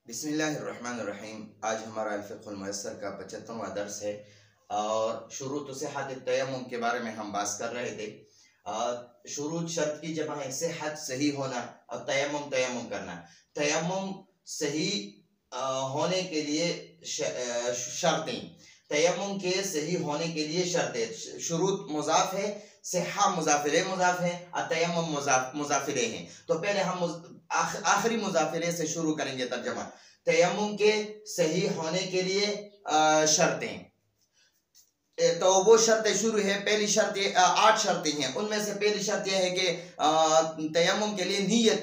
बिस्मिल्लाहिर्रहमानिर्रहीम। आज हमारा अल-फ़िक़्हुल मुयस्सर का 75वां दर्स है और शुरूत सिहत तयम्मुम के बारे में हम बात कर रहे थे। शुरूत शर्त की जमा है सिहत, सही होना, और तयम्मुम तयम्मुम करना। तयम्मुम सही होने के लिए शर्तें, तयम्मुम के सही होने के लिए शर्तें। शुरूत मुज़ाफ़ है, सिहा मुज़ाफ़िले मुज़ाफ़ है, और तयम्मुम मुज़ाफ़िले हैं। तो पहले हम आखिरी मुज़ाफ़िले से शुरू करेंगे तर्जमा। तयम्मुम के सही होने के लिए शर्तें, तो वो शर्तें शुरू है। पहली शर्त 8 शर्तें हैं, उनमें से पहली शर्त यह है कि तयम्मुम के लिए नीयत,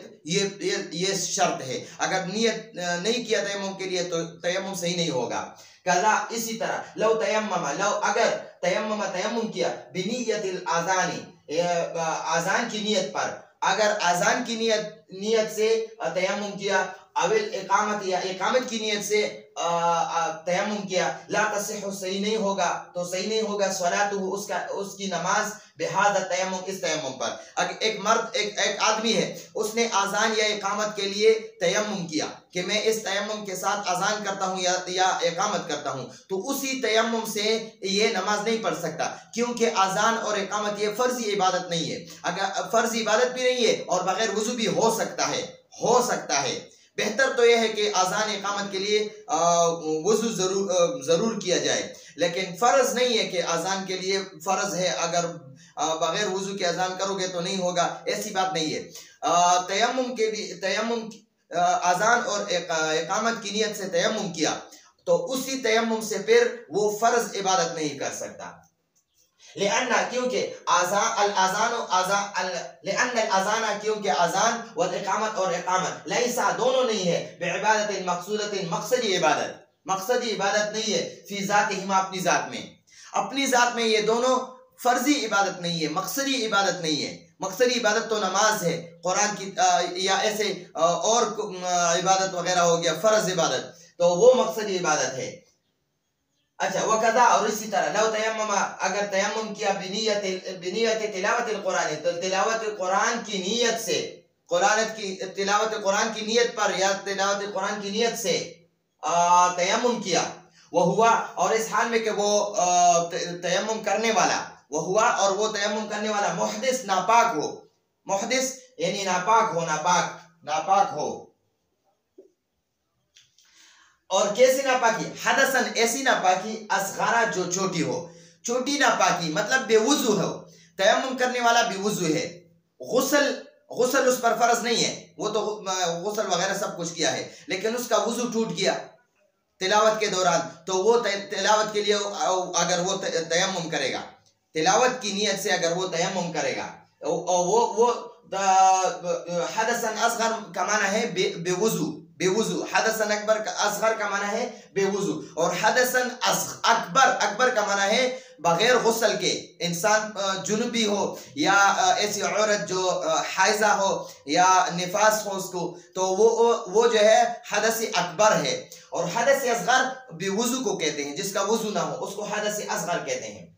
ये शर्त है। अगर नियत नहीं किया तयम्मुम के लिए तो तयम्मुम सही नहीं होगा। कज़ा इसी तरह लो तयम्मम, लो अगर तयम्मुम किया बिनियतिल आज़ानी, आज़ान की नियत पर, अगर आज़ान की नियत से तयम्मुम किया, अविल इकामत या इकामत की नियत से तयम्मुम किया, ला तसिहु सही नहीं होगा, तो सही नहीं होगा सलातुहु उसकी नमाज बिहाज़ा तयम्मुम, इस तयम्मुम पर। अगर एक मर्द एक आदमी है, उसने आज़ान या इकामत के लिए तयम्मुम किया कि मैं इस तयम्मुम के साथ आज़ान करता हूँ या इकामत करता हूँ, तो उसी तयम्मुम से ये नमाज नहीं पढ़ सकता, क्योंकि आज़ान और इकामत ये फ़र्ज़ी इबादत नहीं है। अगर फ़र्ज़ी इबादत भी नहीं है और बगैर वज़ू भी हो सकता है। बेहतर तो यह है कि आज़ान इकामत के लिए वज़ू ज़रूर किया जाए, लेकिन फ़र्ज़ नहीं है कि आज़ान के लिए फ़र्ज़ है, अगर बगैर वज़ू के अज़ान करोगे तो नहीं होगा, ऐसी बात नहीं है। तयम्मुम के लिए तयम्मुम अज़ान और इकामत की नियत से तयम्मुम किया, तो उसी तयम्मुम से फिर वो फ़र्ज़ इबादत नहीं कर सकता। क्योंकि अज़ान व इकामत और इकामत लैसा दोनों नहीं है बिइबादतिन मक़सूदतिन, मक़सदी इबादत नहीं है, फी ज़ातिहिमा अपनी ज़ात में ये दोनों फ़र्ज़ी इबादत नहीं है, मक़सदी इबादत नहीं है। मक़सदी इबादत तो नमाज है, कुरान की या ऐसे और इबादत वगैरह हो गया, फ़र्ज़ इबादत, तो वो मक़सदी इबादत है। अच्छा, वकज़ा और इसी तरह लो तयम्मम, अगर तयम्मुम किया बिनियत तिलावतिल कुरान, तो तिलावत कुरान की नियत से, तिलावत कुरान की नियत पर या तिलावत कुरान की नियत से तयम्मुम किया, वह हुआ, और इस हाल में कि वो तयम्मुम करने वाला वह हुआ, और वो तयम्मुम करने वाला मुहदिस नापाक हो, मुहदिस यानी नापाक हो। और कैसी नापाकी? हदसन, ऐसी नापाकी, असगारा जो छोटी हो, छोटी नापाकी मतलब बेवुजू हो। तयम्मुम करने वाला बेवुजू है, गुस्ल उस पर फर्ज नहीं है, वो तो गुस्ल वगैरह सब कुछ किया है, लेकिन उसका वुजू टूट गया तिलावत के दौरान, तो वो तिलावत के लिए अगर वो तयम्मुम करेगा, तिलावत की नियत से अगर वो तयम्मुम करेगा, और वो हदसन असगर का माना है बेवुजू, हदसन अकबर का असगर का माना है बेवुजू, और हदसन अकबर का माना है बगैर गुस्ल के। इंसान जुनूबी हो या ऐसी औरत जो हाइजा हो या निफास हो उसको, तो वो जो है हदस अकबर है। और हदस असगर बेवुजू को कहते हैं, जिसका वुजू ना हो उसको हदस असगर कहते हैं।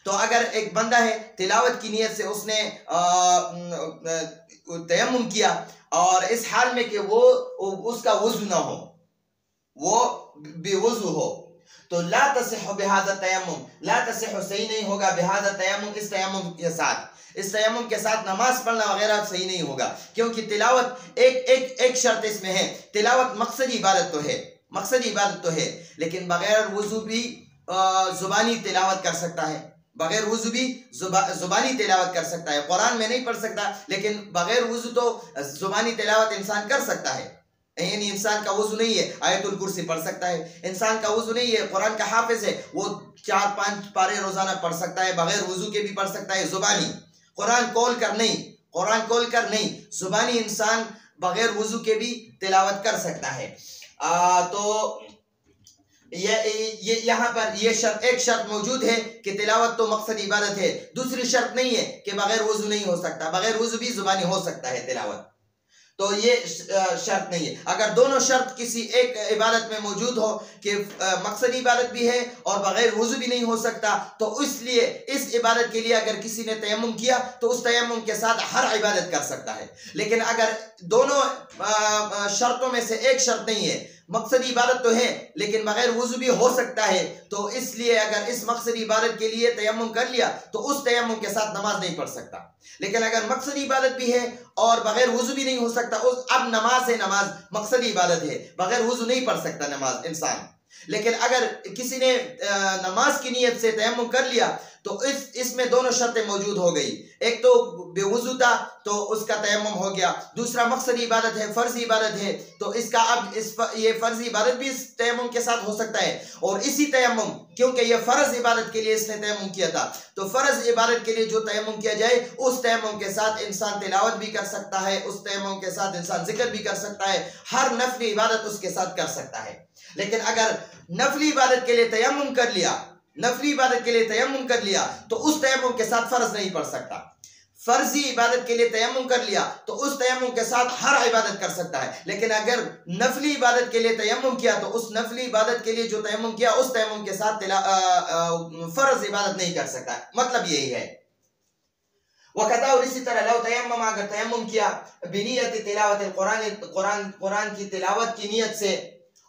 तो अगर एक बंदा है, तिलावत की नियत से उसने तयम्मुम किया, और इस हाल में कि वो उसका वुजू ना हो, वो बेवुजू हो, तो ला तसिहु बिहाज़ा तयम्मुम, ला तसिहु सही नहीं होगा बिहाज़ा तयम्मुम, इस तयम्मुम के साथ नमाज पढ़ना वगैरह सही नहीं होगा, क्योंकि तिलावत एक शर्त इसमें है, तिलावत मक़सदी इबादत तो है, लेकिन बगैर वुजू भी जुबानी तिलावत कर सकता है, बगैर वुजू भी जुबानी तिलावत कर सकता है। कुरान में नहीं पढ़ सकता, लेकिन बगैर वुजू तो जुबानी तिलावत इंसान कर सकता है। यानी इंसान का वुजू नहीं है, आयतुल कुर्सी पढ़ सकता है। इंसान का वुजू नहीं है, कुरान का हाफिज है, वो 4-5 पारे रोजाना पढ़ सकता है, बगैर वुजू के भी पढ़ सकता है जुबानी। कुरान खोल कर नहीं, जुबानी इंसान बगैर वुजू के भी तिलावत कर सकता है। तो ये यहाँ पर एक शर्त मौजूद है कि तिलावत तो मक़सदी इबादत है। दूसरी शर्त नहीं है कि बगैर वुजू नहीं हो सकता, बगैर वुजू भी जुबानी हो सकता है तिलावत। तो ये शर्त नहीं है। अगर दोनों शर्त किसी एक इबादत में मौजूद हो कि मकसदी इबादत भी है और बगैर वुजू भी नहीं हो सकता, तो इसलिए इस इबादत के लिए अगर किसी ने तयम्मुम किया तो उस तयम्मुम के साथ हर इबादत कर सकता है। लेकिन अगर दोनों शर्तों में से एक शर्त नहीं है, मकसदी इबादत तो है लेकिन बगैर वुजू भी हो सकता है, तो इसलिए अगर इस मकसदी इबादत के लिए तयम्मुम कर लिया तो उस तयम्मुम के साथ नमाज नहीं पढ़ सकता। लेकिन अगर मकसदी इबादत भी है और बगैर वुजू भी नहीं हो सकता, उस अब नमाज है, नमाज मकसदी इबादत है, बगैर वुजू नहीं पढ़ सकता नमाज इंसान। लेकिन अगर किसी ने नमाज की नीयत से तयम्मुम कर लिया तो इसमें दोनों शर्तें मौजूद हो गई। एक तो बेवुजू था तो उसका तयम्मुम हो गया, दूसरा मकसदी इबादत है, फर्जी इबादत है, तो इसका अब ये फर्जी इबादत भी इस तयम्मुम के साथ हो सकता है। और इसी तयम्मुम, क्योंकि ये फर्ज इबादत के लिए इसने तयम्मुम किया था, तो फर्ज इबादत के लिए जो तयम्मुम किया जाए उस तयम्मुम के साथ इंसान तिलावत भी कर सकता है, उस तयम्मुम के साथ इंसान जिक्र भी कर सकता है, हर नफली इबादत उसके साथ कर सकता है। लेकिन अगर नफली इबादत के लिए तयम्मुम कर लिया, नफली इबादत के लिए तयम्मुम कर लिया तो उस तयम्मुम के साथ फर्ज नहीं पढ़ सकता। फर्जी इबादत के लिए तयम्मुम कर लिया तो उस तयम्मुम के साथ हर इबादत कर सकता है। लेकिन अगर नफली इबादत के लिए तयम्मुम किया तो उस नफली इबादत के लिए जो तयम्मुम किया उस तयम्मुम के साथ फर्ज इबादत नहीं कर सकता। मतलब यही है। वकदा, और इसी तरह लो तयम्मम, अगर तयम्मुम किया बिनियत तिलावत कुरान की तिलावत की नियत से,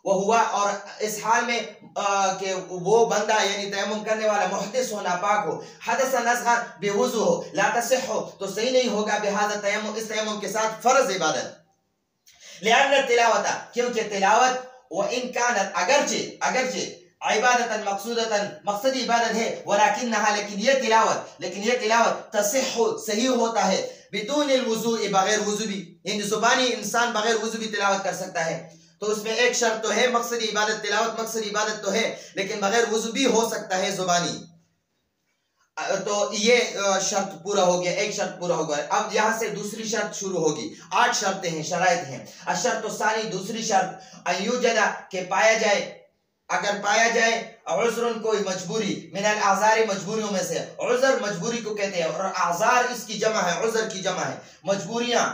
वो हुआ और इस हाल में कि वो बंदा यानी तयम्मुम करने वाला मुहदिस हो, नापाक हो, हदसन असगर, बेवुजू हो, ला तसिह हो, तो सही नहीं होगा बिहाज़ा तयम्मुम, इस तयम्मुम के साथ फर्ज इबादत। लिअन्न तिलावत, क्योंकि तिलावत व इन कानत, अगरचे इबादतन मकसूदतन, मकसदी इबादत है, वलाकिन्नहा, लेकिन ये तिलावत तसिह, सही होता है, बिदून वुजू, बगैर वुजू भी, यानी जुबानी इंसान बगैर वुजू भी तिलावत कर सकता है। तो उसमें एक शर्त तो है मकसदी इबादत, तिलावत मकसदी इबादत तो है, लेकिन बगैर वुजू भी हो सकता है जुबानी। तो ये शर्त पूरा हो गया, एक शर्त पूरा हो गया। अब यहाँ से दूसरी शर्त शुरू होगी। 8 शर्तें हैं, शराइत हैं। अशर्त सानी, दूसरी शर्त, अयूजदा, के पाया जाए, अगर पाया जाए उज़्रुन, कोई मजबूरी, मिनल आज़ारी, मजबूरियों में से। उज़्र मजबूरी को कहते हैं और आज़ार इसकी जमा है, उज़्र की जमा है, मजबूरियां।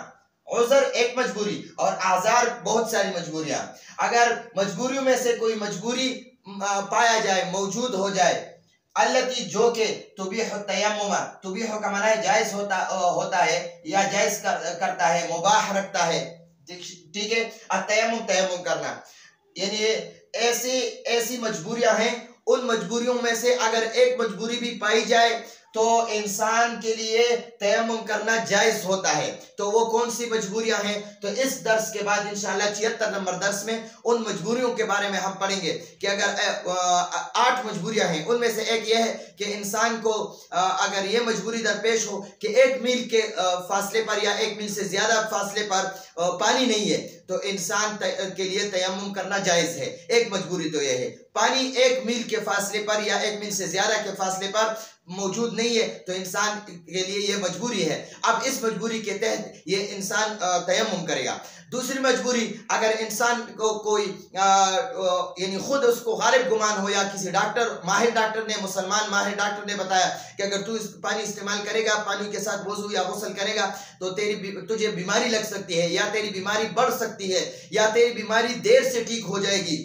उज़्र एक मजबूरी और आज़ार बहुत सारी मजबूरियां। अगर मजबूरियों में से कोई मजबूरी पाया जाए, मौजूद हो जाए, अल्लती, जो के तुबीह तयम्मुम, तुबीह का माना है जायज होता है या जायज करता है, मुबाह रखता है, ठीक है। तयम्मुम, तयम्मुम करना, यानी ऐसी मजबूरियां हैं, उन मजबूरियों में से अगर एक मजबूरी भी पाई जाए तो इंसान के लिए तयम्मुम करना जायज होता है। तो वो कौन सी मजबूरियां हैं, तो इस दर्स के बाद इंशाल्लाह 76 नंबर दर्स में उन मजबूरियों के बारे में हम पढ़ेंगे कि अगर 8 मजबूरियां हैं, उनमें से एक यह है कि इंसान को अगर ये मजबूरी दरपेश हो कि 1 मील के फासले पर या 1 मील से ज्यादा फासले पर पानी नहीं है, तो इंसान के लिए तयम्मुम करना जायज है। एक मजबूरी तो यह है। पानी 1 मील के फासले पर या 1 मील से ज्यादा के फासले पर मौजूद नहीं है तो इंसान के लिए ये मजबूरी है। अब इस मजबूरी के तहत ये इंसान तयम्मुम करेगा। दूसरी मजबूरी, अगर इंसान को कोई यानी खुद उसको गालिब गुमान हो या किसी डॉक्टर, माहिर डॉक्टर ने, मुसलमान माहिर डॉक्टर ने बताया कि अगर तू पानी इस्तेमाल करेगा, पानी के साथ वुजू या गुस्ल करेगा तो तुझे बीमारी लग सकती है, या तेरी बीमारी बढ़ सकती है, या तेरी बीमारी देर से ठीक हो जाएगी,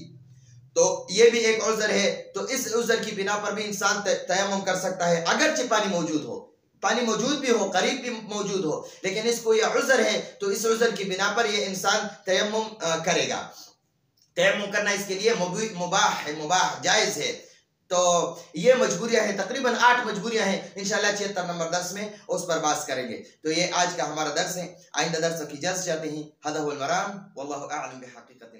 तो ये भी एक उज़्र है। तो इस उज़्र की बिना पर भी इंसान तयम्मुम कर सकता है, अगरचे पानी मौजूद हो, पानी मौजूद भी हो, करीब भी मौजूद हो, लेकिन इसको ये उज़्र है तो इस उज़्र की बिना पर ये इंसान तयम्मुम करेगा। तयम्मुम करना इसके लिए मुबाह है, मुबाह जायज है। तो ये मजबूरियां हैं, तकरीबन 8 मजबूरियां हैं। इंशाल्लाह 76 नंबर दर्स में उस पर बात करेंगे। तो ये आज का हमारा दर्स है। आइंदा दर्स की इजाज़त चाहते हैं। हदा हुवल मराम, वल्लाहु अअलम बिहक़ीक़त।